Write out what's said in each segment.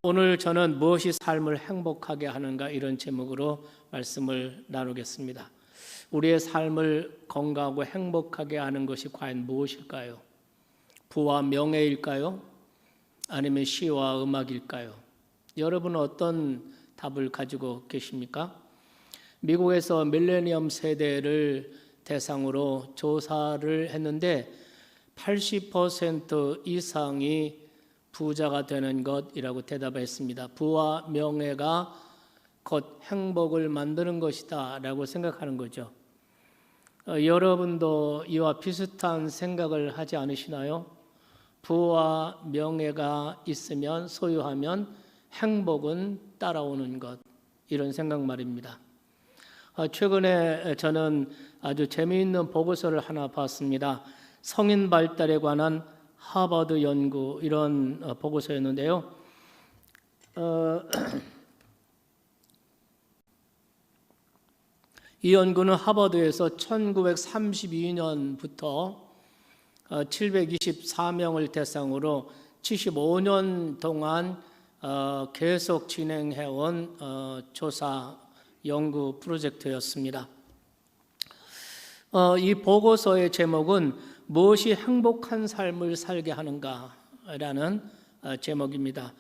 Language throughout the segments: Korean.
오늘 저는 무엇이 삶을 행복하게 하는가 이런 제목으로 말씀을 나누겠습니다. 우리의 삶을 건강하고 행복하게 하는 것이 과연 무엇일까요? 부와 명예일까요? 아니면 시와 음악일까요? 여러분은 어떤 답을 가지고 계십니까? 미국에서 밀레니엄 세대를 대상으로 조사를 했는데 80% 이상이 부자가 되는 것이라고 대답했습니다. 부와 명예가 곧 행복을 만드는 것이다 라고 생각하는 거죠. 여러분도 이와 비슷한 생각을 하지 않으시나요? 부와 명예가 있으면, 소유하면 행복은 따라오는 것, 이런 생각 말입니다. 최근에 저는 아주 재미있는 보고서를 하나 봤습니다. 성인 발달에 관한 하버드 연구, 이런 보고서였는데요. 이 연구는 하버드에서 1932년부터 724명을 대상으로 75년 동안 계속 진행해온 조사 연구 프로젝트였습니다. 이 보고서의 제목은 무엇이 행복한 삶을 살게 하는가라는 제목입니다.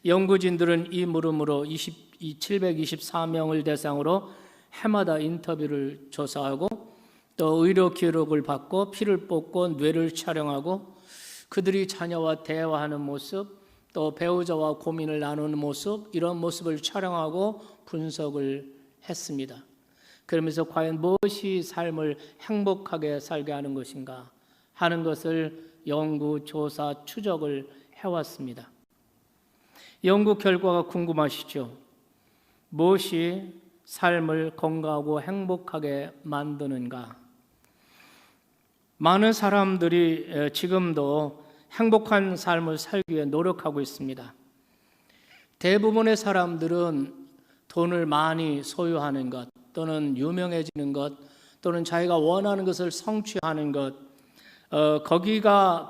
연구진들은 이 물음으로 724명을 대상으로 해마다 인터뷰를 조사하고 또 의료 기록을 받고 피를 뽑고 뇌를 촬영하고 그들이 자녀와 대화하는 모습, 또 배우자와 고민을 나누는 모습, 이런 모습을 촬영하고 분석을 했습니다. 그러면서 과연 무엇이 삶을 행복하게 살게 하는 것인가 하는 것을 연구, 조사, 추적을 해왔습니다. 연구 결과가 궁금하시죠? 무엇이 삶을 건강하고 행복하게 만드는가? 많은 사람들이 지금도 행복한 삶을 살기 위해 노력하고 있습니다. 대부분의 사람들은 돈을 많이 소유하는 것, 또는 유명해지는 것, 또는 자기가 원하는 것을 성취하는 것,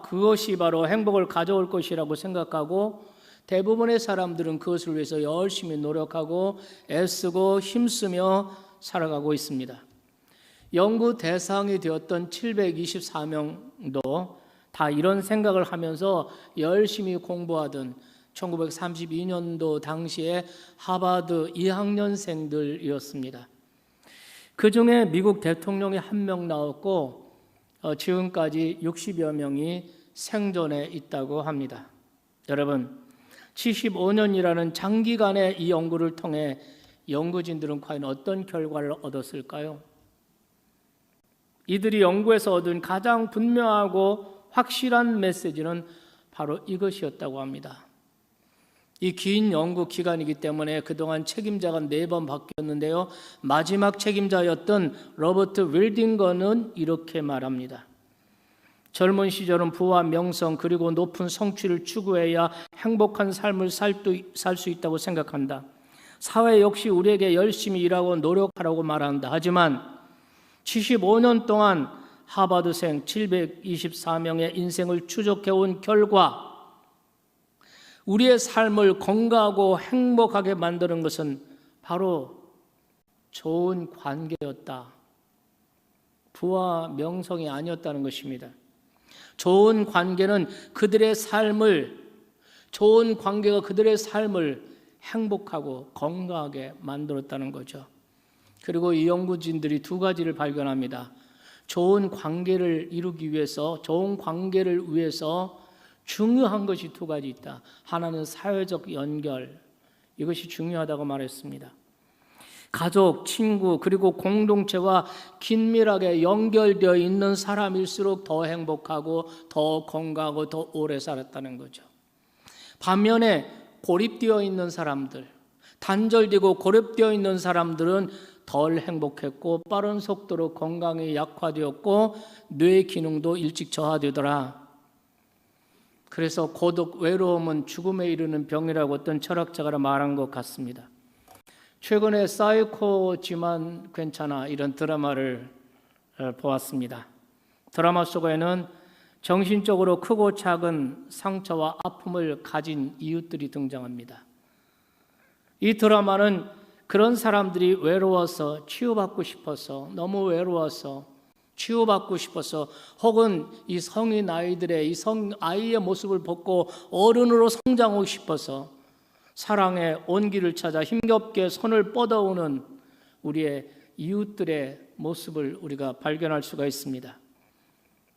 그것이 바로 행복을 가져올 것이라고 생각하고 대부분의 사람들은 그것을 위해서 열심히 노력하고 애쓰고 힘쓰며 살아가고 있습니다. 연구 대상이 되었던 724명도 다 이런 생각을 하면서 열심히 공부하던 1932년도 당시에 하버드 2학년생들이었습니다. 그 중에 미국 대통령이 한 명 나왔고 지금까지 60여 명이 생존해 있다고 합니다. 여러분, 75년이라는 장기간의 이 연구를 통해 연구진들은 과연 어떤 결과를 얻었을까요? 이들이 연구에서 얻은 가장 분명하고 확실한 메시지는 바로 이것이었다고 합니다. 이 긴 연구 기간이기 때문에 그동안 책임자가 4번 바뀌었는데요. 마지막 책임자였던 로버트 윌딩거는 이렇게 말합니다. 젊은 시절은 부와 명성 그리고 높은 성취를 추구해야 행복한 삶을 살 수 있다고 생각한다. 사회 역시 우리에게 열심히 일하고 노력하라고 말한다. 하지만 75년 동안 하버드생 724명의 인생을 추적해온 결과 우리의 삶을 건강하고 행복하게 만드는 것은 바로 좋은 관계였다. 부와 명성이 아니었다는 것입니다. 좋은 관계가 그들의 삶을 행복하고 건강하게 만들었다는 거죠. 그리고 이 연구진들이 2가지를 발견합니다. 좋은 관계를 이루기 위해서, 좋은 관계를 위해서 중요한 것이 2가지 있다. 하나는 사회적 연결, 이것이 중요하다고 말했습니다. 가족, 친구, 그리고 공동체와 긴밀하게 연결되어 있는 사람일수록 더 행복하고 더 건강하고 더 오래 살았다는 거죠. 반면에 고립되어 있는 사람들, 단절되고 고립되어 있는 사람들은 덜 행복했고 빠른 속도로 건강이 약화되었고 뇌 기능도 일찍 저하되더라. 그래서 고독, 외로움은 죽음에 이르는 병이라고 어떤 철학자가 말한 것 같습니다. 최근에 사이코지만 괜찮아 이런 드라마를 보았습니다. 드라마 속에는 정신적으로 크고 작은 상처와 아픔을 가진 이웃들이 등장합니다. 이 드라마는 그런 사람들이 외로워서 치유받고 싶어서, 너무 외로워서 치유받고 싶어서, 혹은 이 성인 아이들의 이 아이의 모습을 벗고 어른으로 성장하고 싶어서 사랑의 온기를 찾아 힘겹게 손을 뻗어오는 우리의 이웃들의 모습을 우리가 발견할 수가 있습니다.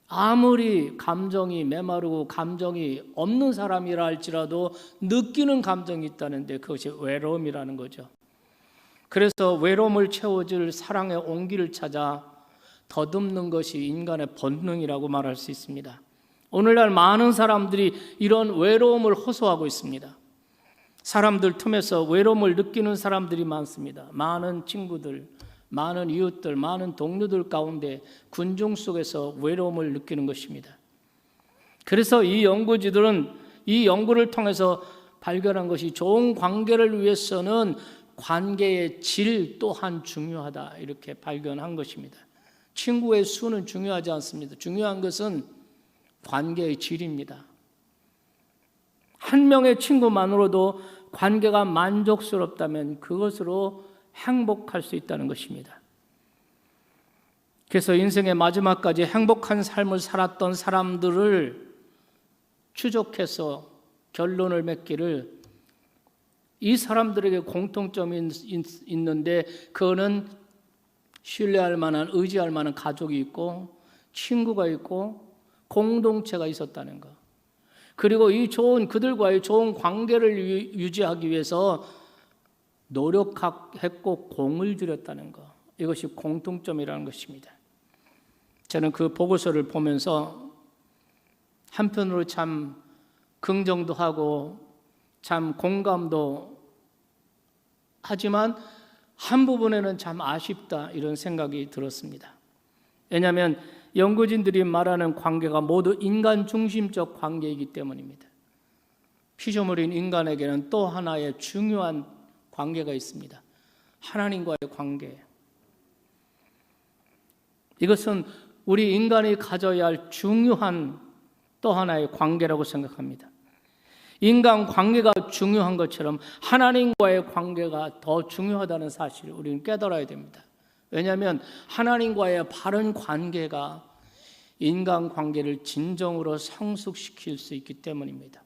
아무리 감정이 메마르고 감정이 없는 사람이라 할지라도 느끼는 감정이 있다는데 그것이 외로움이라는 거죠. 그래서 외로움을 채워줄 사랑의 온기를 찾아 더듬는 것이 인간의 본능이라고 말할 수 있습니다. 오늘날 많은 사람들이 이런 외로움을 호소하고 있습니다. 사람들 틈에서 외로움을 느끼는 사람들이 많습니다. 많은 친구들, 많은 이웃들, 많은 동료들 가운데 군중 속에서 외로움을 느끼는 것입니다. 그래서 이 연구지들은 이 연구를 통해서 발견한 것이 좋은 관계를 위해서는 관계의 질 또한 중요하다, 이렇게 발견한 것입니다. 친구의 수는 중요하지 않습니다. 중요한 것은 관계의 질입니다. 한 명의 친구만으로도 관계가 만족스럽다면 그것으로 행복할 수 있다는 것입니다. 그래서 인생의 마지막까지 행복한 삶을 살았던 사람들을 추적해서 결론을 맺기를, 이 사람들에게 공통점이 있는데 그거는 신뢰할 만한, 의지할 만한 가족이 있고 친구가 있고 공동체가 있었다는 것, 그리고 그들과의 좋은 관계를 유지하기 위해서 노력했고 공을 들였다는 것, 이것이 공통점이라는 것입니다. 저는 그 보고서를 보면서 한편으로 참 긍정도 하고 참 공감도 하지만 한 부분에는 참 아쉽다, 이런 생각이 들었습니다. 왜냐하면 연구진들이 말하는 관계가 모두 인간 중심적 관계이기 때문입니다. 피조물인 인간에게는 또 하나의 중요한 관계가 있습니다. 하나님과의 관계. 이것은 우리 인간이 가져야 할 중요한 또 하나의 관계라고 생각합니다. 인간 관계가 중요한 것처럼 하나님과의 관계가 더 중요하다는 사실을 우리는 깨달아야 됩니다. 왜냐하면 하나님과의 바른 관계가 인간 관계를 진정으로 성숙시킬 수 있기 때문입니다.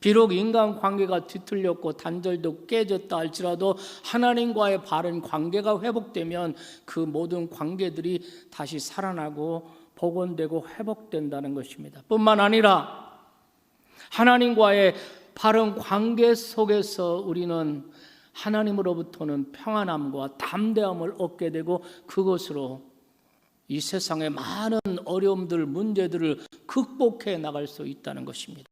비록 인간 관계가 뒤틀렸고 단절도 깨졌다 할지라도 하나님과의 바른 관계가 회복되면 그 모든 관계들이 다시 살아나고 복원되고 회복된다는 것입니다. 뿐만 아니라 하나님과의 바른 관계 속에서 우리는 하나님으로부터는 평안함과 담대함을 얻게 되고 그것으로 이 세상의 많은 어려움들, 문제들을 극복해 나갈 수 있다는 것입니다.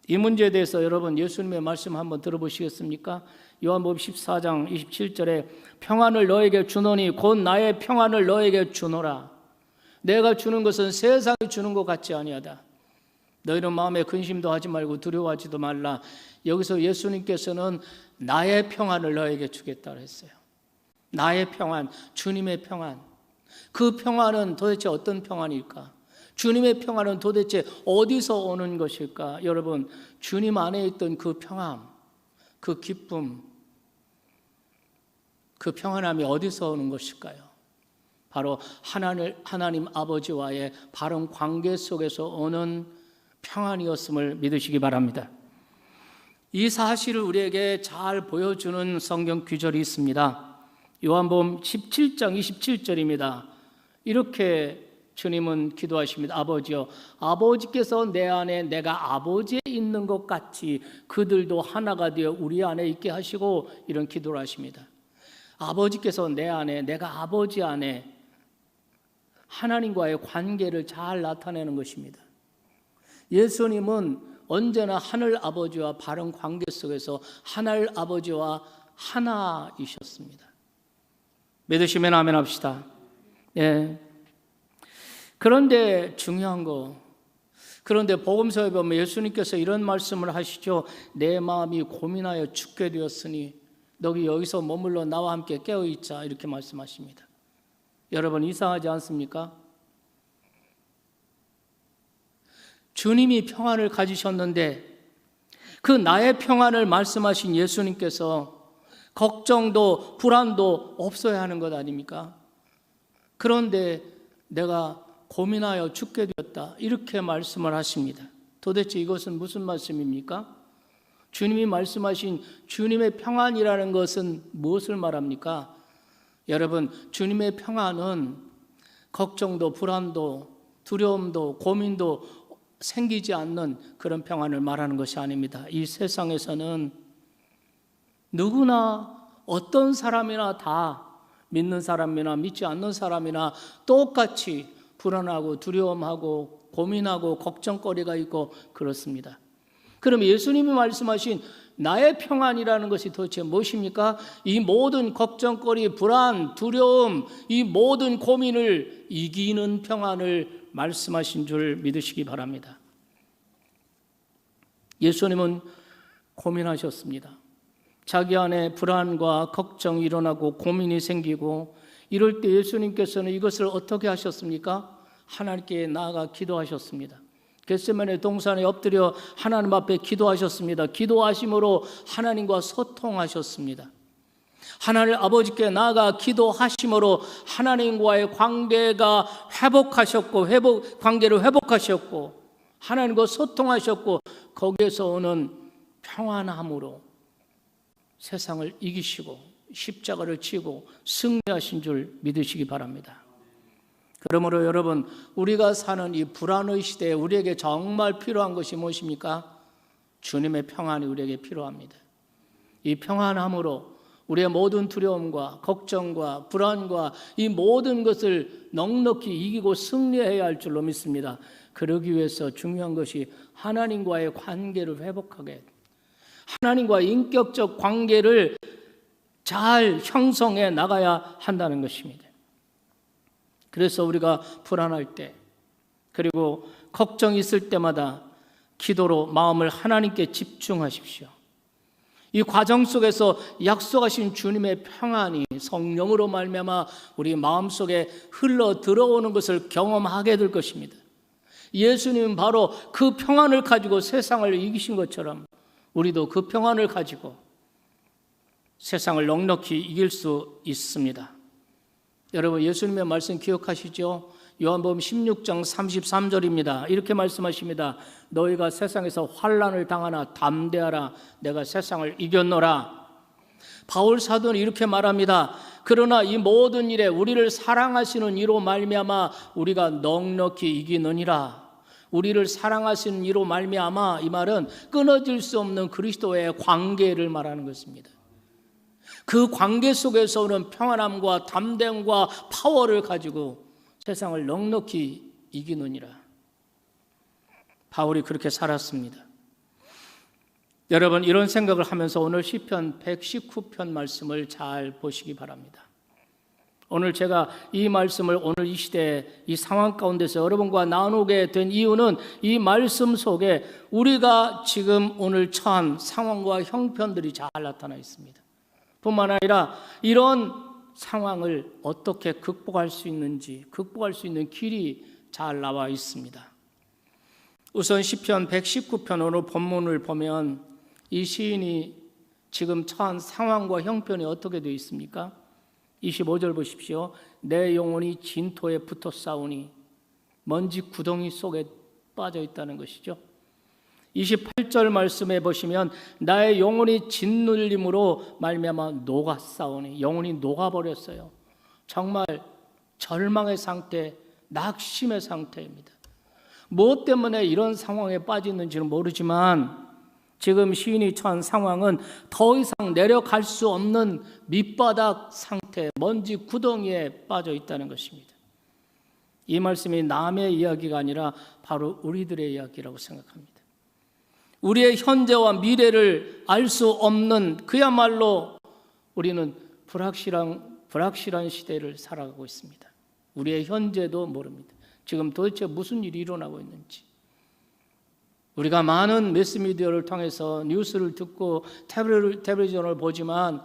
이 문제에 대해서 여러분 예수님의 말씀 한번 들어보시겠습니까? 요한복음 14장 27절에 평안을 너에게 주노니 곧 나의 평안을 너에게 주노라. 내가 주는 것은 세상이 주는 것 같지 아니하다. 너희는 마음에 근심도 하지 말고 두려워하지도 말라. 여기서 예수님께서는 나의 평안을 너에게 주겠다고 했어요. 나의 평안, 주님의 평안. 그 평안은 도대체 어떤 평안일까? 주님의 평안은 도대체 어디서 오는 것일까? 여러분, 주님 안에 있던 그 평안, 그 기쁨, 그 평안함이 어디서 오는 것일까요? 바로 하나님 아버지와의 바른 관계 속에서 오는 평안이었음을 믿으시기 바랍니다. 이 사실을 우리에게 잘 보여주는 성경 구절이 있습니다. 요한복음 17장 27절입니다. 이렇게 주님은 기도하십니다. 아버지여, 아버지께서 내 안에 내가 아버지에 있는 것 같이 그들도 하나가 되어 우리 안에 있게 하시고, 이런 기도를 하십니다. 아버지께서 내 안에, 내가 아버지 안에, 하나님과의 관계를 잘 나타내는 것입니다. 예수님은 언제나 하늘 아버지와 바른 관계 속에서 하늘 아버지와 하나이셨습니다. 믿으시면 아멘 합시다. 예. 그런데 중요한 거, 그런데 복음서에 보면 예수님께서 이런 말씀을 하시죠. 내 마음이 고민하여 죽게 되었으니 너희 여기서 머물러 나와 함께 깨어있자, 이렇게 말씀하십니다. 여러분, 이상하지 않습니까? 주님이 평안을 가지셨는데 그 나의 평안을 말씀하신 예수님께서 걱정도 불안도 없어야 하는 것 아닙니까? 그런데 내가 고민하여 죽게 되었다, 이렇게 말씀을 하십니다. 도대체 이것은 무슨 말씀입니까? 주님이 말씀하신 주님의 평안이라는 것은 무엇을 말합니까? 여러분, 주님의 평안은 걱정도 불안도 두려움도 고민도 생기지 않는 그런 평안을 말하는 것이 아닙니다. 이 세상에서는 누구나 어떤 사람이나 다, 믿는 사람이나 믿지 않는 사람이나 똑같이 불안하고 두려움하고 고민하고 걱정거리가 있고 그렇습니다. 그럼 예수님이 말씀하신 나의 평안이라는 것이 도대체 무엇입니까? 이 모든 걱정거리, 불안, 두려움, 이 모든 고민을 이기는 평안을 말씀하신 줄 믿으시기 바랍니다. 예수님은 고민하셨습니다. 자기 안에 불안과 걱정이 일어나고 고민이 생기고 이럴 때 예수님께서는 이것을 어떻게 하셨습니까? 하나님께 나아가 기도하셨습니다. 겟세마네 동산에 엎드려 하나님 앞에 기도하셨습니다. 기도하심으로 하나님과 소통하셨습니다. 하나님 아버지께 나아가 기도하심으로 하나님과의 관계가 회복하셨고 관계를 회복하셨고 하나님과 소통하셨고 거기에서 오는 평안함으로 세상을 이기시고 십자가를 지고 승리하신 줄 믿으시기 바랍니다. 그러므로 여러분, 우리가 사는 이 불안의 시대에 우리에게 정말 필요한 것이 무엇입니까? 주님의 평안이 우리에게 필요합니다. 이 평안함으로 우리의 모든 두려움과 걱정과 불안과 이 모든 것을 넉넉히 이기고 승리해야 할 줄로 믿습니다. 그러기 위해서 중요한 것이 하나님과의 관계를 회복하게, 하나님과의 인격적 관계를 잘 형성해 나가야 한다는 것입니다. 그래서 우리가 불안할 때 그리고 걱정이 있을 때마다 기도로 마음을 하나님께 집중하십시오. 이 과정 속에서 약속하신 주님의 평안이 성령으로 말미암아 우리 마음속에 흘러 들어오는 것을 경험하게 될 것입니다. 예수님은 바로 그 평안을 가지고 세상을 이기신 것처럼 우리도 그 평안을 가지고 세상을 넉넉히 이길 수 있습니다. 여러분, 예수님의 말씀 기억하시죠? 요한복음 16장 33절입니다. 이렇게 말씀하십니다. 너희가 세상에서 환난을 당하나 담대하라. 내가 세상을 이겼노라. 바울 사도는 이렇게 말합니다. 그러나 이 모든 일에 우리를 사랑하시는 이로 말미암아 우리가 넉넉히 이기느니라. 우리를 사랑하시는 이로 말미암아, 이 말은 끊어질 수 없는 그리스도의 관계를 말하는 것입니다. 그 관계 속에서 오는 평안함과 담대함과 파워를 가지고 세상을 넉넉히 이기느니라. 바울이 그렇게 살았습니다. 여러분, 이런 생각을 하면서 오늘 시편 119편 말씀을 잘 보시기 바랍니다. 오늘 제가 이 말씀을 오늘 이 시대에 이 상황 가운데서 여러분과 나누게 된 이유는 이 말씀 속에 우리가 지금 오늘 처한 상황과 형편들이 잘 나타나 있습니다. 뿐만 아니라 이런 상황을 어떻게 극복할 수 있는지, 극복할 수 있는 길이 잘 나와 있습니다. 우선 시편 119편 오늘 본문을 보면 이 시인이 지금 처한 상황과 형편이 어떻게 되어 있습니까? 25절 보십시오. 내 영혼이 진토에 붙어 싸우니, 먼지 구덩이 속에 빠져 있다는 것이죠. 28절 말씀에 보시면 나의 영혼이 짓눌림으로 말미암아 녹아 싸우니, 영혼이 녹아버렸어요. 정말 절망의 상태, 낙심의 상태입니다. 무엇 때문에 이런 상황에 빠졌는지는 모르지만 지금 시인이 처한 상황은 더 이상 내려갈 수 없는 밑바닥 상태, 먼지 구덩이에 빠져 있다는 것입니다. 이 말씀이 남의 이야기가 아니라 바로 우리들의 이야기라고 생각합니다. 우리의 현재와 미래를 알 수 없는, 그야말로 우리는 불확실한 시대를 살아가고 있습니다. 우리의 현재도 모릅니다. 지금 도대체 무슨 일이 일어나고 있는지. 우리가 많은 매스미디어를 통해서 뉴스를 듣고 텔레비전을 보지만,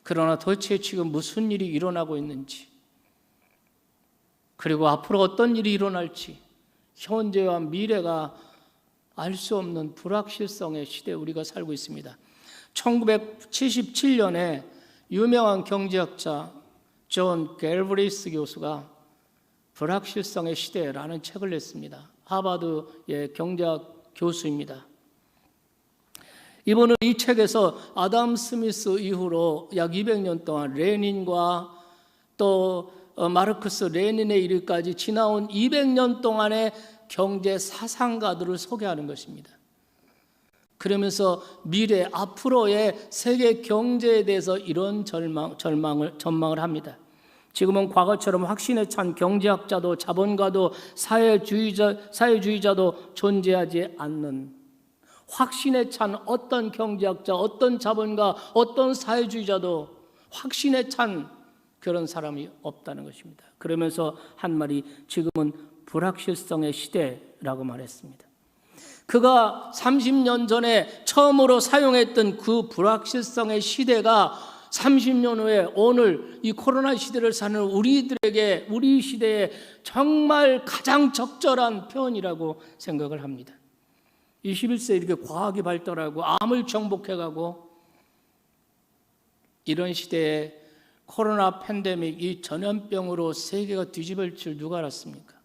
그러나 도대체 지금 무슨 일이 일어나고 있는지, 그리고 앞으로 어떤 일이 일어날지, 현재와 미래가 알 수 없는 불확실성의 시대에 우리가 살고 있습니다. 1977년에 유명한 경제학자 존 갤브리스 교수가 불확실성의 시대라는 책을 냈습니다. 하버드의 경제학 교수입니다. 이분은 이 책에서 아담 스미스 이후로 약 200년 동안 레닌과 또 마르크스 레닌에 이르기까지 지나온 200년 동안의 경제 사상가들을 소개하는 것입니다. 그러면서 미래 앞으로의 세계 경제에 대해서 이런 전망을 합니다. 지금은 과거처럼 확신에 찬 경제학자도 자본가도 사회주의자도 존재하지 않는, 확신에 찬 어떤 경제학자, 어떤 자본가, 어떤 사회주의자도 확신에 찬 그런 사람이 없다는 것입니다. 그러면서 한 말이 지금은 불확실성의 시대라고 말했습니다. 그가 30년 전에 처음으로 사용했던 그 불확실성의 시대가 30년 후에 오늘 이 코로나 시대를 사는 우리들에게, 우리 시대에 정말 가장 적절한 표현이라고 생각을 합니다. 21세에 이렇게 과학이 발달하고 암을 정복해가고 이런 시대에 코로나 팬데믹, 이 전염병으로 세계가 뒤집을 줄 누가 알았습니까?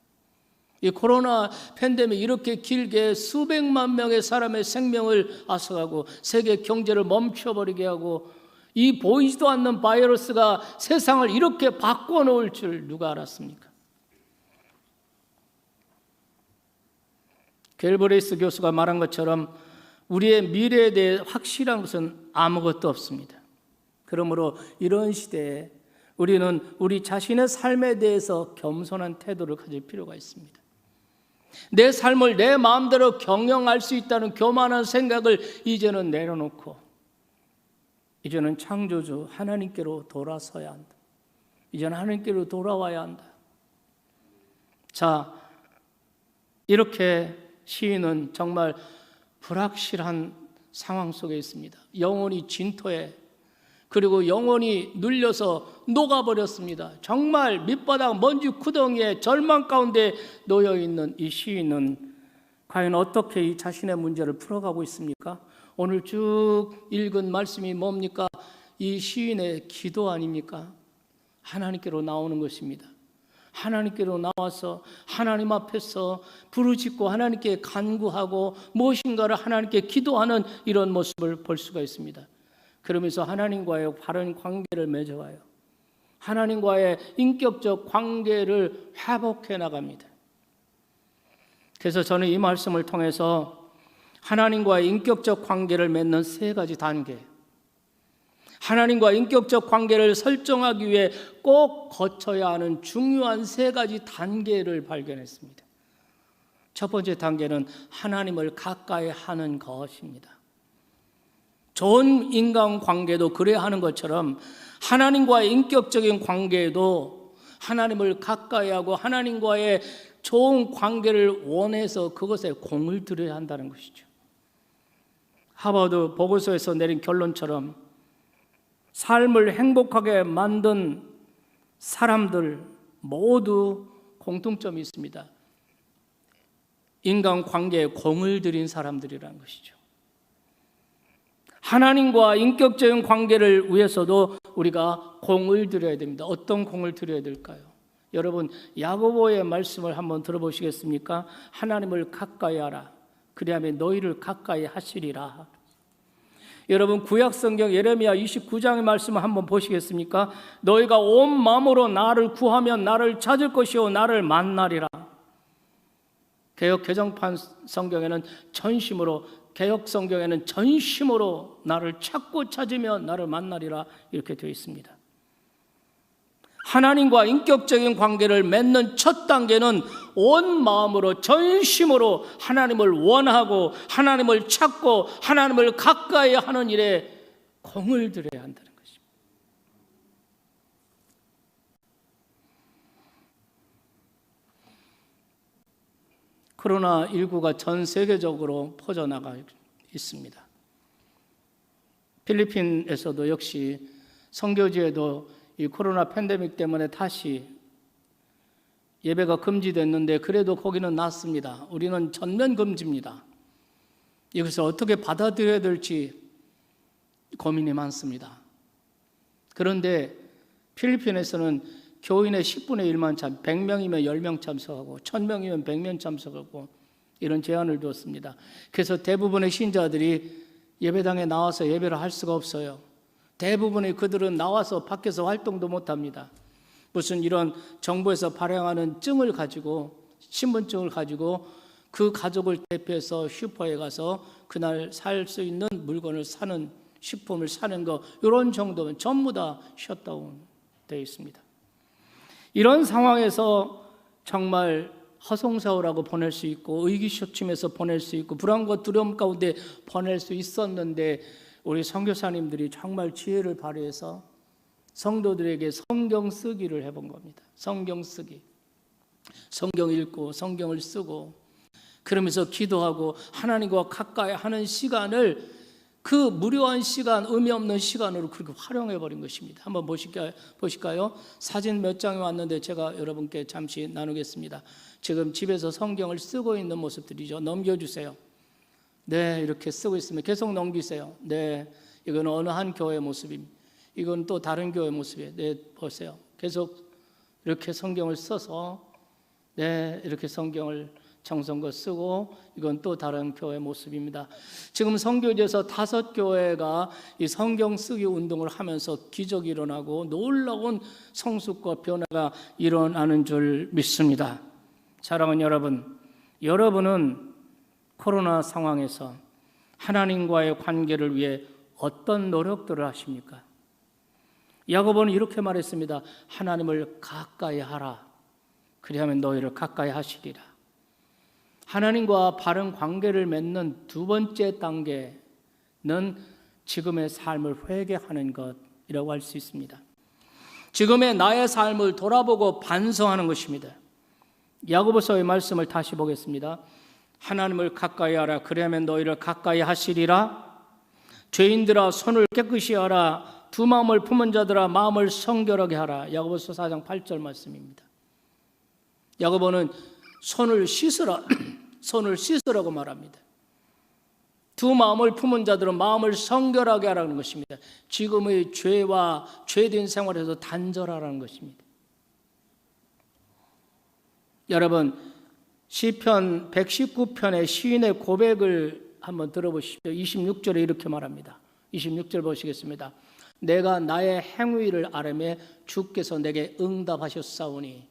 이 코로나 팬데믹 이렇게 길게 수백만 명의 사람의 생명을 앗아가고 세계 경제를 멈춰버리게 하고 이 보이지도 않는 바이러스가 세상을 이렇게 바꿔놓을 줄 누가 알았습니까? 갤브레이스 교수가 말한 것처럼 우리의 미래에 대해 확실한 것은 아무것도 없습니다. 그러므로 이런 시대에 우리는 우리 자신의 삶에 대해서 겸손한 태도를 가질 필요가 있습니다. 내 삶을 내 마음대로 경영할 수 있다는 교만한 생각을 이제는 내려놓고 이제는 창조주 하나님께로 돌아서야 한다. 이제는 하나님께로 돌아와야 한다. 자, 이렇게 시인은 정말 불확실한 상황 속에 있습니다. 영혼이 진토에, 그리고 영혼이 눌려서 녹아버렸습니다. 정말 밑바닥 먼지 구덩이에 절망 가운데 놓여있는 이 시인은 과연 어떻게 이 자신의 문제를 풀어가고 있습니까? 오늘 쭉 읽은 말씀이 뭡니까? 이 시인의 기도 아닙니까? 하나님께로 나오는 것입니다. 하나님께로 나와서 하나님 앞에서 부르짖고 하나님께 간구하고 무엇인가를 하나님께 기도하는 이런 모습을 볼 수가 있습니다. 그러면서 하나님과의 바른 관계를 맺어가요. 하나님과의 인격적 관계를 회복해 나갑니다. 그래서 저는 이 말씀을 통해서 하나님과의 인격적 관계를 맺는 세 가지 단계, 하나님과 인격적 관계를 설정하기 위해 꼭 거쳐야 하는 중요한 세 가지 단계를 발견했습니다. 첫 번째 단계는 하나님을 가까이 하는 것입니다. 좋은 인간관계도 그래야 하는 것처럼 하나님과의 인격적인 관계에도 하나님을 가까이 하고 하나님과의 좋은 관계를 원해서 그것에 공을 들여야 한다는 것이죠. 하버드 보고서에서 내린 결론처럼 삶을 행복하게 만든 사람들 모두 공통점이 있습니다. 인간관계에 공을 들인 사람들이라는 것이죠. 하나님과 인격적인 관계를 위해서도 우리가 공을 들여야 됩니다. 어떤 공을 들여야 될까요? 여러분, 야고보의 말씀을 한번 들어보시겠습니까? 하나님을 가까이 하라. 그리하면 너희를 가까이 하시리라. 여러분, 구약성경 예레미야 29장의 말씀을 한번 보시겠습니까? 너희가 온 마음으로 나를 구하면 나를 찾을 것이요 나를 만나리라. 개역 개정판 성경에는 전심으로, 개역 성경에는 전심으로 나를 찾고 찾으면 나를 만나리라 이렇게 되어 있습니다. 하나님과 인격적인 관계를 맺는 첫 단계는 온 마음으로 전심으로 하나님을 원하고 하나님을 찾고 하나님을 가까이 하는 일에 공을 들여야 한다는 것입니다. 코로나19가 전 세계적으로 퍼져나가 있습니다. 필리핀에서도 역시 선교지에도 이 코로나 팬데믹 때문에 다시 예배가 금지됐는데 그래도 거기는 낫습니다. 우리는 전면 금지입니다. 이것을 어떻게 받아들여야 될지 고민이 많습니다. 그런데 필리핀에서는 교인의 10분의 1만 100명이면 10명 참석하고 1000명이면 100명 참석하고 이런 제한을 두었습니다. 그래서 대부분의 신자들이 예배당에 나와서 예배를 할 수가 없어요. 대부분의 그들은 나와서 밖에서 활동도 못합니다. 무슨 이런 정부에서 발행하는 증을 가지고, 신분증을 가지고 그 가족을 대표해서 슈퍼에 가서 그날 살 수 있는 물건을 사는, 식품을 사는 거, 이런 정도면 전부 다 셧다운 되어 있습니다. 이런 상황에서 정말 허송세월하고 보낼 수 있고 의기소침해서 보낼 수 있고 불안과 두려움 가운데 보낼 수 있었는데, 우리 선교사님들이 정말 지혜를 발휘해서 성도들에게 성경 쓰기를 해본 겁니다. 성경 쓰기, 성경 읽고 성경을 쓰고 그러면서 기도하고 하나님과 가까이 하는 시간을, 그 무료한 시간, 의미 없는 시간으로 그렇게 활용해 버린 것입니다. 한번 보실까요? 사진 몇 장이 왔는데 제가 여러분께 잠시 나누겠습니다. 지금 집에서 성경을 쓰고 있는 모습들이죠. 넘겨주세요. 네, 이렇게 쓰고 있으면 계속 넘기세요. 네, 이건 어느 한 교회 모습입니다. 이건 또 다른 교회 모습이에요. 네, 보세요. 계속 이렇게 성경을 써서, 네, 이렇게 성경을 정성껏 쓰고, 이건 또 다른 교회 모습입니다. 지금 선교지에서 5교회가 이 성경 쓰기 운동을 하면서 기적이 일어나고 놀라운 성숙과 변화가 일어나는 줄 믿습니다. 사랑하는 여러분, 여러분은 코로나 상황에서 하나님과의 관계를 위해 어떤 노력들을 하십니까? 야고보는 이렇게 말했습니다. 하나님을 가까이 하라. 그리하면 너희를 가까이 하시리라. 하나님과 바른 관계를 맺는 두 번째 단계는 지금의 삶을 회개하는 것이라고 할 수 있습니다. 지금의 나의 삶을 돌아보고 반성하는 것입니다. 야고보서의 말씀을 다시 보겠습니다. 하나님을 가까이 하라. 그리하면 너희를 가까이 하시리라. 죄인들아 손을 깨끗이 하라. 두 마음을 품은 자들아 마음을 성결하게 하라. 야고보서 4장 8절 말씀입니다. 야고보는 손을 씻으라, 손을 씻으라고 말합니다. 두 마음을 품은 자들은 마음을 성결하게 하라는 것입니다. 지금의 죄와 죄된 생활에서 단절하라는 것입니다. 여러분, 시편 119편의 시인의 고백을 한번 들어보십시오. 26절에 이렇게 말합니다. 26절 보시겠습니다. 내가 나의 행위를 아뢰매 주께서 내게 응답하셨사오니.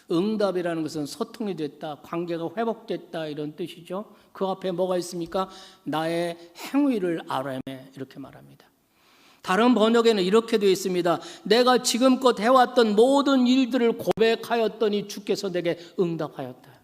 응답이라는 것은 소통이 됐다, 관계가 회복됐다, 이런 뜻이죠. 그 앞에 뭐가 있습니까? 나의 행위를 아뢰매, 이렇게 말합니다. 다른 번역에는 이렇게 되어 있습니다. 내가 지금껏 해왔던 모든 일들을 고백하였더니 주께서 내게 응답하였다.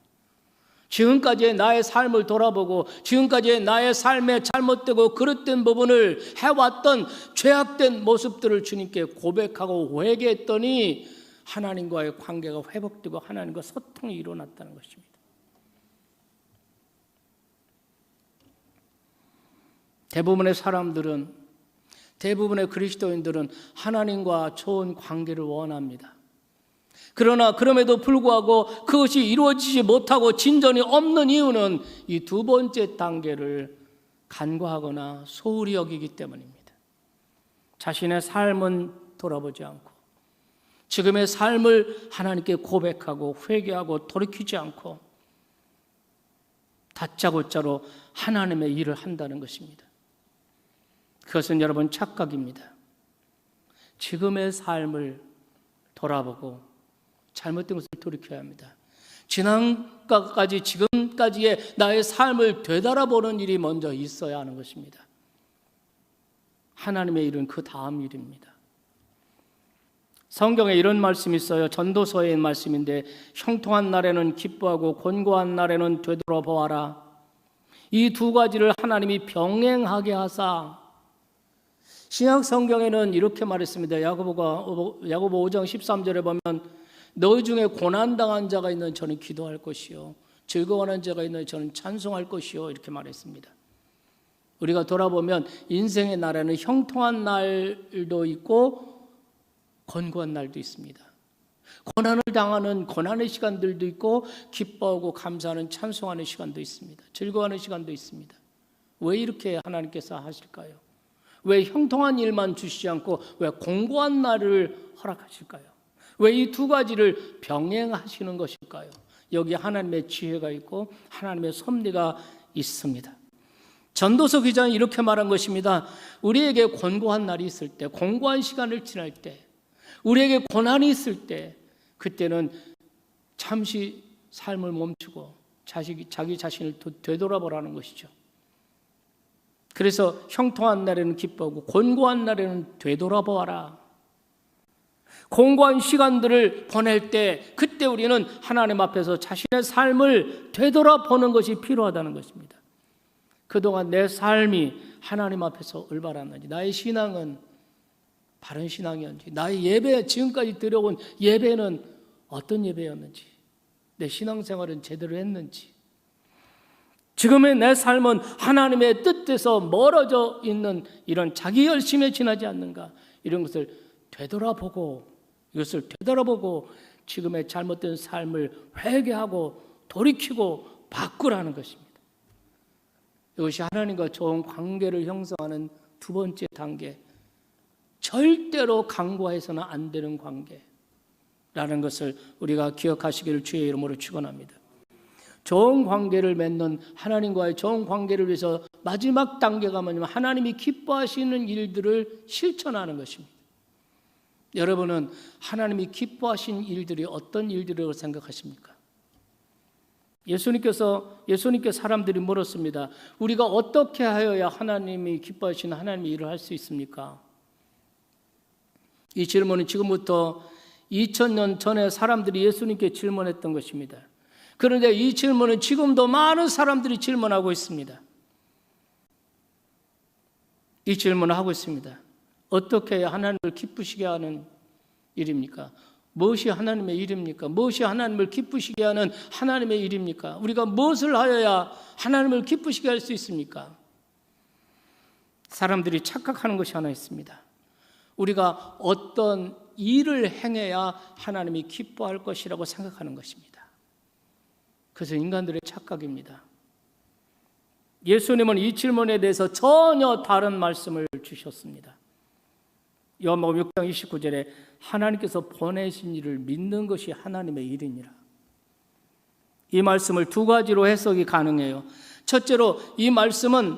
지금까지의 나의 삶을 돌아보고 지금까지의 나의 삶에 잘못되고 그릇된 부분을 해왔던 죄악된 모습들을 주님께 고백하고 회개했더니 하나님과의 관계가 회복되고 하나님과 소통이 일어났다는 것입니다. 대부분의 사람들은, 대부분의 그리스도인들은 하나님과 좋은 관계를 원합니다. 그러나 그럼에도 불구하고 그것이 이루어지지 못하고 진전이 없는 이유는 이 두 번째 단계를 간과하거나 소홀히 여기기 때문입니다. 자신의 삶은 돌아보지 않고 지금의 삶을 하나님께 고백하고 회개하고 돌이키지 않고 다짜고짜로 하나님의 일을 한다는 것입니다. 그것은 여러분 착각입니다. 지금의 삶을 돌아보고 잘못된 것을 돌이켜야 합니다. 지난까지 지금까지의 나의 삶을 되돌아보는 일이 먼저 있어야 하는 것입니다. 하나님의 일은 그 다음 일입니다. 성경에 이런 말씀이 있어요. 전도서의 말씀인데 형통한 날에는 기뻐하고 곤고한 날에는 되돌아보아라. 이 두 가지를 하나님이 병행하게 하사. 신약 성경에는 이렇게 말했습니다. 야고보 5장 13절에 보면 너희 중에 고난당한 자가 있는 저는 기도할 것이요 즐거워하는 자가 있는 저는 찬송할 것이요 이렇게 말했습니다. 우리가 돌아보면 인생의 날에는 형통한 날도 있고 곤고한 날도 있습니다. 고난을 당하는 고난의 시간들도 있고 기뻐하고 감사하는 찬송하는 시간도 있습니다. 즐거워하는 시간도 있습니다. 왜 이렇게 하나님께서 하실까요? 왜 형통한 일만 주시지 않고 왜 공고한 날을 허락하실까요? 왜 이 두 가지를 병행하시는 것일까요? 여기 하나님의 지혜가 있고 하나님의 섭리가 있습니다. 전도서 기자는 이렇게 말한 것입니다. 우리에게 권고한 날이 있을 때, 공고한 시간을 지날 때, 우리에게 고난이 있을 때, 그때는 잠시 삶을 멈추고 자기 자신을 되돌아보라는 것이죠. 그래서 형통한 날에는 기뻐하고 권고한 날에는 되돌아보아라. 공고한 시간들을 보낼 때 그때 우리는 하나님 앞에서 자신의 삶을 되돌아보는 것이 필요하다는 것입니다. 그동안 내 삶이 하나님 앞에서 올바랐는지, 나의 신앙은 바른 신앙이었는지, 나의 예배, 지금까지 드려온 예배는 어떤 예배였는지, 내 신앙생활은 제대로 했는지, 지금의 내 삶은 하나님의 뜻에서 멀어져 있는 이런 자기 열심에 지나지 않는가, 이런 것을 되돌아보고, 이것을 되돌아보고 지금의 잘못된 삶을 회개하고 돌이키고 바꾸라는 것입니다. 이것이 하나님과 좋은 관계를 형성하는 두 번째 단계, 절대로 간과해서는 안 되는 관계라는 것을 우리가 기억하시기를 주의 이름으로 축원합니다. 좋은 관계를 맺는, 하나님과의 좋은 관계를 위해서 마지막 단계가 뭐냐면 하나님이 기뻐하시는 일들을 실천하는 것입니다. 여러분은 하나님이 기뻐하신 일들이 어떤 일들이라고 생각하십니까? 예수님께 사람들이 물었습니다. 우리가 어떻게 하여야 하나님이 기뻐하시는 하나님의 일을 할 수 있습니까? 이 질문은 지금부터 2000년 전에 사람들이 예수님께 질문했던 것입니다. 그런데 이 질문은 지금도 많은 사람들이 질문하고 있습니다. 이 질문을 하고 있습니다. 어떻게 해야 하나님을 기쁘시게 하는 일입니까? 무엇이 하나님의 일입니까? 무엇이 하나님을 기쁘시게 하는 하나님의 일입니까? 우리가 무엇을 하여야 하나님을 기쁘시게 할 수 있습니까? 사람들이 착각하는 것이 하나 있습니다. 우리가 어떤 일을 행해야 하나님이 기뻐할 것이라고 생각하는 것입니다. 그것은 인간들의 착각입니다. 예수님은 이 질문에 대해서 전혀 다른 말씀을 주셨습니다. 요한복음 6장 29절에 하나님께서 보내신 일을 믿는 것이 하나님의 일이니라. 이 말씀을 두 가지로 해석이 가능해요. 첫째로 이 말씀은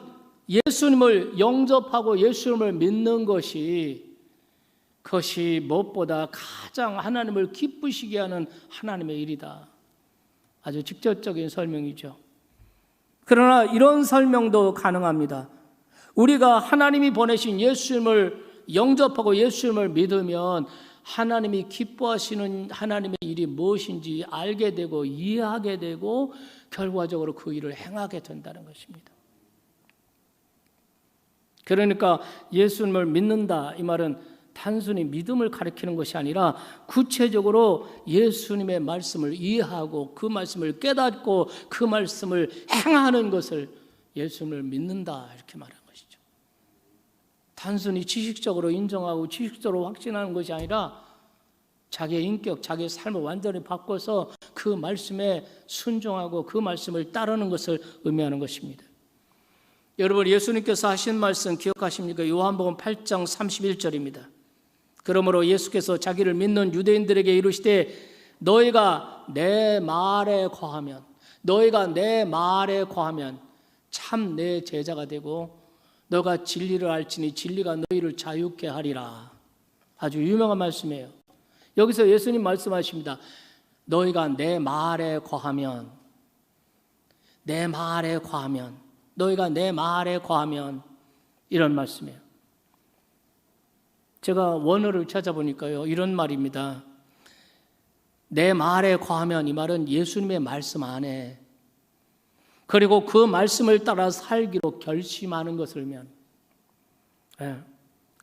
예수님을 영접하고 예수님을 믿는 것이 그것이 무엇보다 가장 하나님을 기쁘시게 하는 하나님의 일이다. 아주 직접적인 설명이죠. 그러나 이런 설명도 가능합니다. 우리가 하나님이 보내신 예수님을 영접하고 예수님을 믿으면 하나님이 기뻐하시는 하나님의 일이 무엇인지 알게 되고 이해하게 되고 결과적으로 그 일을 행하게 된다는 것입니다. 그러니까 예수님을 믿는다, 이 말은 단순히 믿음을 가리키는 것이 아니라 구체적으로 예수님의 말씀을 이해하고 그 말씀을 깨닫고 그 말씀을 행하는 것을 예수님을 믿는다, 이렇게 말하는 것이죠. 단순히 지식적으로 인정하고 지식적으로 확신하는 것이 아니라 자기의 인격, 자기의 삶을 완전히 바꿔서 그 말씀에 순종하고 그 말씀을 따르는 것을 의미하는 것입니다. 여러분, 예수님께서 하신 말씀 기억하십니까? 요한복음 8장 31절입니다. 그러므로 예수께서 자기를 믿는 유대인들에게 이르시되 너희가 내 말에 거하면 참 내 제자가 되고 너가 진리를 알지니 진리가 너희를 자유케 하리라. 아주 유명한 말씀이에요. 여기서 예수님 말씀하십니다. 너희가 내 말에 거하면, 너희가 내 말에 거하면, 이런 말씀이에요. 제가 원어를 찾아보니까요, 이런 말입니다. 내 말에 거하면, 이 말은 예수님의 말씀 안에, 그리고 그 말씀을 따라 살기로 결심하는 것을 의미합니다.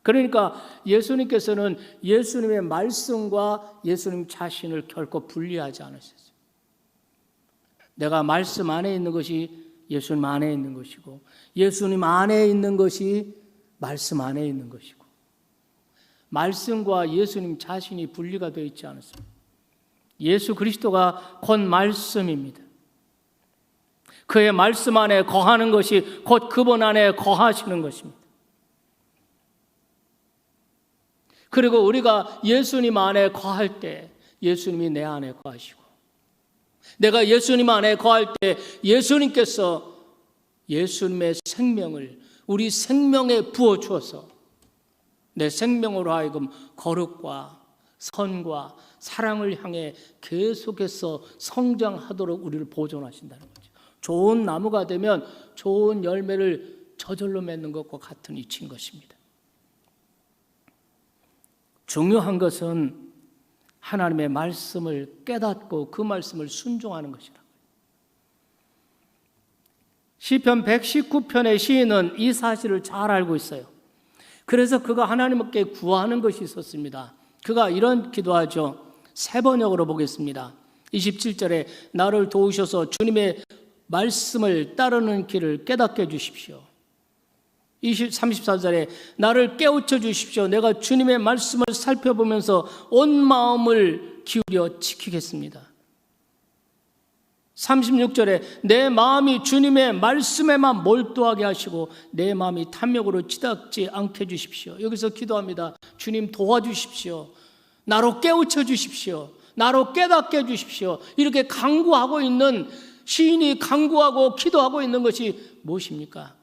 그러니까 예수님께서는 예수님의 말씀과 예수님 자신을 결코 분리하지 않으셨어요. 내가 말씀 안에 있는 것이 예수님 안에 있는 것이고, 예수님 안에 있는 것이 말씀 안에 있는 것이고, 말씀과 예수님 자신이 분리가 되어 있지 않습니다. 예수 그리스도가 곧 말씀입니다. 그의 말씀 안에 거하는 것이 곧 그분 안에 거하시는 것입니다. 그리고 우리가 예수님 안에 거할 때 예수님이 내 안에 거하시고, 내가 예수님 안에 거할 때 예수님께서 예수님의 생명을 우리 생명에 부어주어서 내 생명으로 하여금 거룩과 선과 사랑을 향해 계속해서 성장하도록 우리를 보존하신다는 거죠. 좋은 나무가 되면 좋은 열매를 저절로 맺는 것과 같은 이치인 것입니다. 중요한 것은 하나님의 말씀을 깨닫고 그 말씀을 순종하는 것이라고요. 시편 119편의 시인은 이 사실을 잘 알고 있어요. 그래서 그가 하나님께 구하는 것이 있었습니다. 그가 이런 기도하죠. 세 번역으로 보겠습니다. 27절에 나를 도우셔서 주님의 말씀을 따르는 길을 깨닫게 해주십시오. 34절에 나를 깨우쳐 주십시오. 내가 주님의 말씀을 살펴보면서 온 마음을 기울여 지키겠습니다. 36절에 내 마음이 주님의 말씀에만 몰두하게 하시고 내 마음이 탐욕으로 치닫지 않게 해주십시오. 여기서 기도합니다. 주님 도와주십시오. 나로 깨우쳐 주십시오. 나로 깨닫게 해주십시오. 이렇게 간구하고 있는 시인이 간구하고 기도하고 있는 것이 무엇입니까?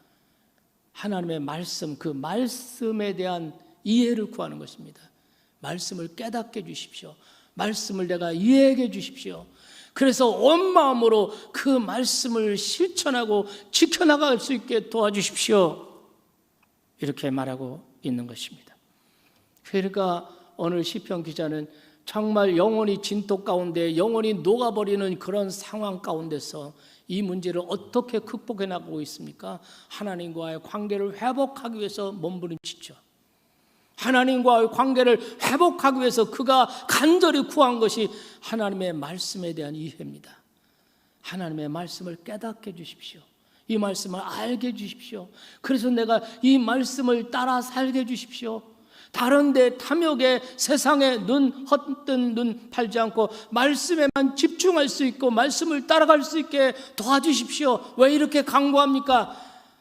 하나님의 말씀, 그 말씀에 대한 이해를 구하는 것입니다. 말씀을 깨닫게 해주십시오. 말씀을 내가 이해하게 해주십시오. 그래서 온 마음으로 그 말씀을 실천하고 지켜나갈 수 있게 도와주십시오. 이렇게 말하고 있는 것입니다. 그러니까 오늘 시편 기자는 정말 영혼이 진토 가운데 영혼이 녹아버리는 그런 상황 가운데서 이 문제를 어떻게 극복해 나가고 있습니까? 하나님과의 관계를 회복하기 위해서 몸부림치죠. 하나님과의 관계를 회복하기 위해서 그가 간절히 구한 것이 하나님의 말씀에 대한 이해입니다. 하나님의 말씀을 깨닫게 해주십시오. 이 말씀을 알게 해주십시오. 그래서 내가 이 말씀을 따라 살게 해주십시오. 다른 데 탐욕에 세상에 헛된 눈 팔지 않고 말씀에만 집중할 수 있고 말씀을 따라갈 수 있게 도와주십시오. 왜 이렇게 간구합니까?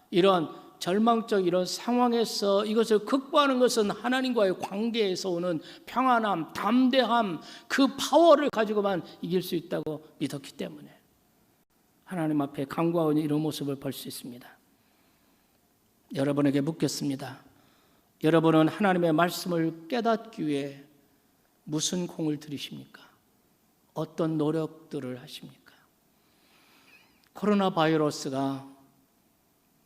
이런 절망적 이런 상황에서 이것을 극복하는 것은 하나님과의 관계에서 오는 평안함, 담대함, 그 파워를 가지고만 이길 수 있다고 믿었기 때문에 하나님 앞에 간구하는 이런 모습을 볼 수 있습니다. 여러분에게 묻겠습니다. 여러분은 하나님의 말씀을 깨닫기 위해 무슨 공을 들이십니까? 어떤 노력들을 하십니까? 코로나 바이러스가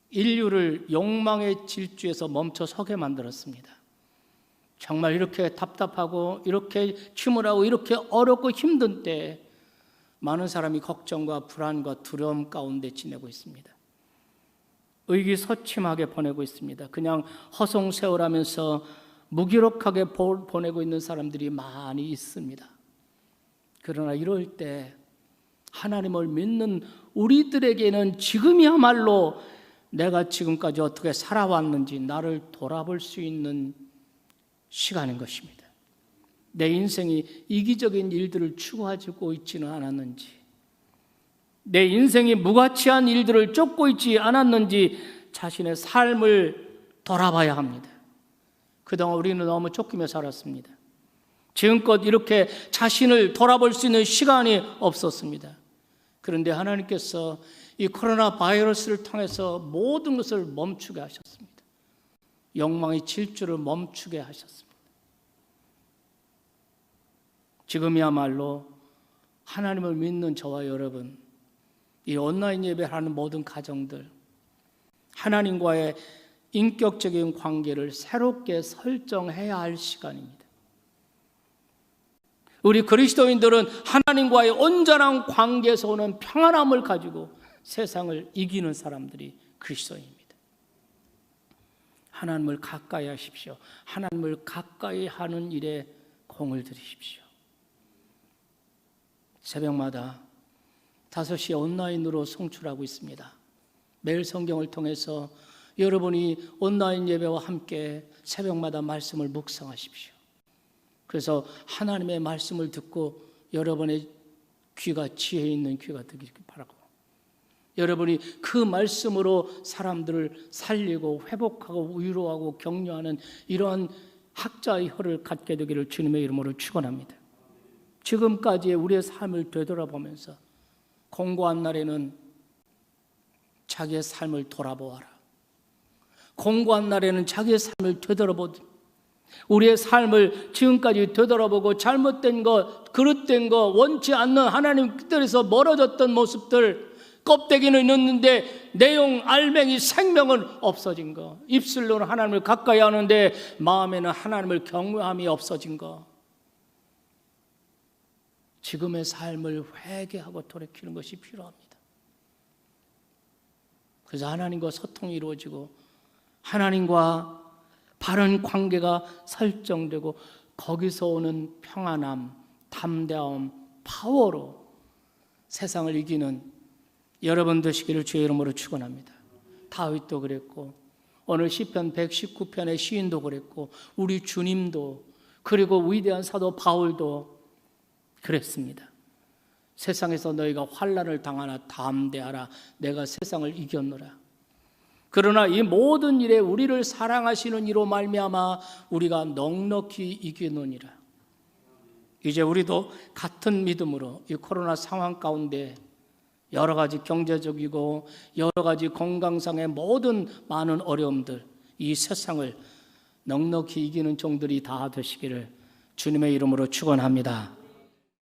인류를 욕망의 질주에서 멈춰 서게 만들었습니다. 정말 이렇게 답답하고 이렇게 침울하고 이렇게 어렵고 힘든 때에 많은 사람이 걱정과 불안과 두려움 가운데 지내고 있습니다. 의기소침하게 보내고 있습니다. 그냥 허송세월하면서 무기력하게 보내고 있는 사람들이 많이 있습니다. 그러나 이럴 때 하나님을 믿는 우리들에게는 지금이야말로 내가 지금까지 어떻게 살아왔는지 나를 돌아볼 수 있는 시간인 것입니다. 내 인생이 이기적인 일들을 추구하고 있지는 않았는지, 내 인생이 무가치한 일들을 쫓고 있지 않았는지 자신의 삶을 돌아봐야 합니다. 그동안 우리는 너무 쫓기며 살았습니다. 지금껏 이렇게 자신을 돌아볼 수 있는 시간이 없었습니다. 그런데 하나님께서 이 코로나 바이러스를 통해서 모든 것을 멈추게 하셨습니다. 욕망의 질주를 멈추게 하셨습니다. 지금이야말로 하나님을 믿는 저와 여러분, 이 온라인 예배하는 모든 가정들, 하나님과의 인격적인 관계를 새롭게 설정해야 할 시간입니다. 우리 그리스도인들은 하나님과의 온전한 관계에서 오는 평안함을 가지고 세상을 이기는 사람들이 그리스도인입니다. 하나님을 가까이 하십시오. 하나님을 가까이 하는 일에 공을 들이십시오. 새벽마다 5시에 온라인으로 송출하고 있습니다. 매일 성경을 통해서 여러분이 온라인 예배와 함께 새벽마다 말씀을 묵상하십시오. 그래서 하나님의 말씀을 듣고 여러분의 귀가 지혜 있는 귀가 되길 바라고, 여러분이 그 말씀으로 사람들을 살리고 회복하고 위로하고 격려하는 이러한 학자의 혀를 갖게 되기를 주님의 이름으로 축원합니다. 지금까지의 우리의 삶을 되돌아보면서 공고한 날에는 자기의 삶을 돌아보아라. 공고한 날에는 자기의 삶을 되돌아보라. 우리의 삶을 지금까지 되돌아보고 잘못된 것, 그릇된 것, 원치 않는 하나님 뜻에서 멀어졌던 모습들, 껍데기는 있는데 내용, 알맹이, 생명은 없어진 것, 입술로는 하나님을 가까이 하는데 마음에는 하나님을 경외함이 없어진 것, 지금의 삶을 회개하고 돌이키는 것이 필요합니다. 그래서 하나님과 소통이 이루어지고 하나님과 바른 관계가 설정되고 거기서 오는 평안함, 담대함, 파워로 세상을 이기는 여러분 되시기를 주의 이름으로 축원합니다. 다윗도 그랬고 오늘 시편 119편의 시인도 그랬고 우리 주님도 그리고 위대한 사도 바울도 그랬습니다. 세상에서 너희가 환난을 당하나 담대하라. 내가 세상을 이겼노라. 그러나 이 모든 일에 우리를 사랑하시는 이로 말미암아 우리가 넉넉히 이기노니라. 이제 우리도 같은 믿음으로 이 코로나 상황 가운데 여러 가지 경제적이고 여러 가지 건강상의 모든 많은 어려움들, 이 세상을 넉넉히 이기는 종들이 다 되시기를 주님의 이름으로 축원합니다.